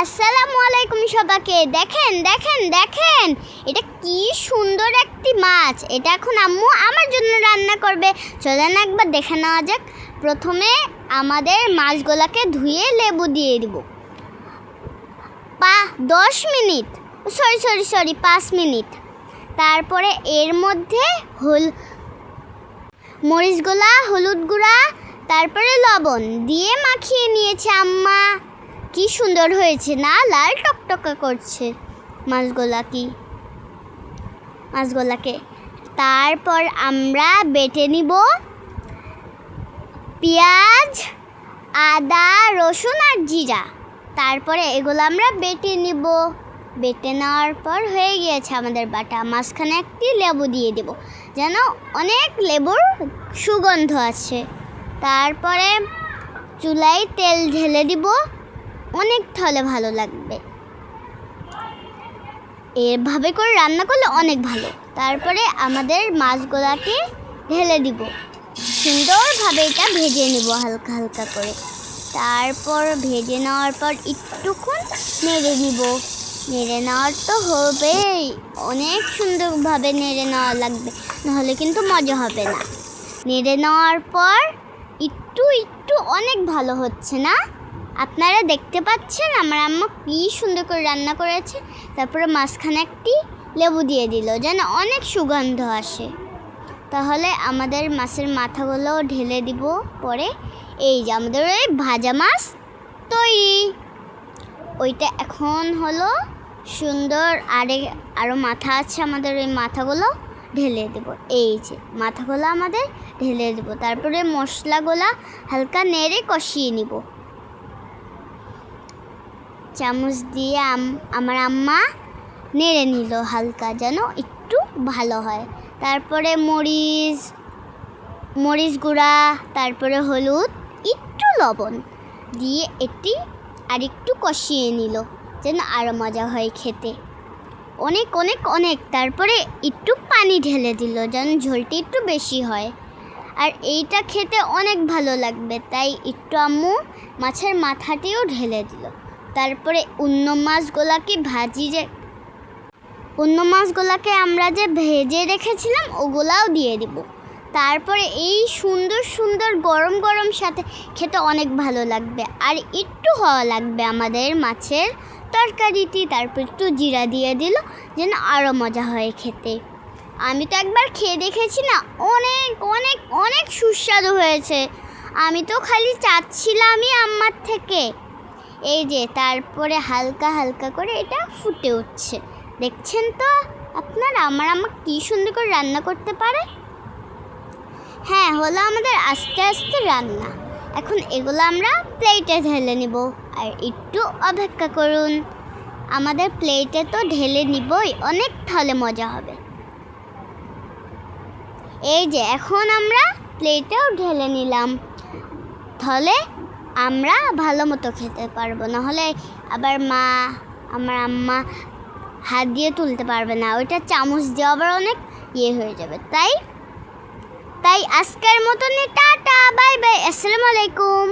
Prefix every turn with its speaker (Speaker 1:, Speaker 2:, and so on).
Speaker 1: আসসালামু আলাইকুম সবাইকে। দেখেন দেখেন দেখেন, এটা কি সুন্দর একটি মাছ। এটা এখন আম্মু আমার জন্য রান্না করবে। চলেন একবার দেখে নেওয়া যাক। প্রথমে আমাদের মাছগুলোকে ধুয়ে লেবু দিয়ে দিব 10 মিনিট, সরি 5 মিনিট। তারপরে এর মধ্যে মরিচগুলা, হলুদ গুঁড়া, তারপরে লবণ দিয়ে মাখিয়ে নিয়েছে আম্মা। কি সুন্দর হয়েছে না, লাল টকটকা করছে মাছগুলাকে। তারপর আমরা বেটে নিব পেঁয়াজ, আদা, রসুন আর জিরা। তারপরে এগুলো আমরা বেটে নিব। বেটে নেওয়ার পর হয়ে গিয়েছে আমাদের বাটা। মাঝখানে একটি লেবু দিয়ে দেব, যেন অনেক লেবুর সুগন্ধ আছে। তারপরে চুলায় তেল ঢেলে দিব, অনেক থলে ভালো লাগবে। এভাবে করে রান্না করলে অনেক ভালো। তারপরে আমাদের মাছগুলাকে ঢেলে দিব, সুন্দরভাবে এটা ভেজে নিব হালকা হালকা করে। তারপর ভেজে নেওয়ার পর একটুক্ষণ নেড়ে নিব। নেড়ে নেওয়ার তো হবেই, অনেক সুন্দরভাবে নেড়ে নেওয়া লাগবে, নাহলে কিন্তু মজা হবে না। নেড়ে নেওয়ার পর একটু অনেক ভালো হচ্ছে না, আপনারা দেখতে পাচ্ছেন আমার আম্মা কি সুন্দর করে রান্না করেছে। তারপরে মাঝখানে একটি লেবু দিয়ে দিল, যেন অনেক সুগন্ধ আসে। তাহলে আমাদের মাছের মাথাগুলো ঢেলে দিব। পরে এই যে আমাদের ওই ভাজা মাছ তৈরি। ওইটা এখন হলো সুন্দর। আরও মাথা আছে আমাদের, ওই মাথাগুলো ঢেলে দেব। এই যে মাথাগুলো আমাদের ঢেলে দেব। তারপরে মশলাগুলো হালকা নেড়ে কষিয়ে নিব। চামচ দিয়ে আমার আম্মা নেড়ে নিল হালকা, যেন একটু ভালো হয়। তারপরে মরিচ গুঁড়া, তারপরে হলুদ, একটু লবণ দিয়ে এটি আরেকটু কষিয়ে নিল, যেন আরও মজা হয় খেতে, অনেক অনেক অনেক। তারপরে একটু পানি ঢেলে দিল, যেন ঝোলটি একটু বেশি হয়। আর এইটা খেতে অনেক ভালো লাগবে, তাই একটু আম্মু মাছের মাথাটিও ঢেলে দিল। তারপরে অন্য মাছগুলাকে আমরা যে ভেজে রেখেছিলাম ওগুলাও দিয়ে দিব। তারপরে এই সুন্দর সুন্দর গরম গরম সাথে খেতে অনেক ভালো লাগবে। আর একটু হওয়া লাগবে আমাদের মাছের তরকারিটি। তারপর একটু জিরা দিয়ে দিল, যেন আরও মজা হয় খেতে। আমি তো একবার খেয়ে দেখেছি না, অনেক অনেক অনেক সুস্বাদু হয়েছে। আমি তো খালি চাচ্ছিলামই আম্মার থেকে। এই যে তারপরে হালকা হালকা করে এটা ফুটে উঠছে, দেখছেন তো আপনারা আমার আম্মা কী সুন্দর করে রান্না করতে পারে। হ্যাঁ, হলো আমাদের আস্তে আস্তে রান্না। এখন এগুলো আমরা প্লেটে ঢেলে নিব। আর একটু অপেক্ষা করুন, আমাদের প্লেটে তো ঢেলে নিবই, অনেক তাহলে মজা হবে। এই যে এখন আমরা প্লেটেও ঢেলে নিলাম, তাহলে আমরা ভালো মতো খেতে পারবো। নাহলে আবার আমার আম্মা হাত দিয়ে তুলতে পারবে না, ওইটা চামচ দিয়ে আবার অনেক হয়ে যাবে। তাই আজকের মতনই টাটা, বাই বাই, আসসালামু আলাইকুম।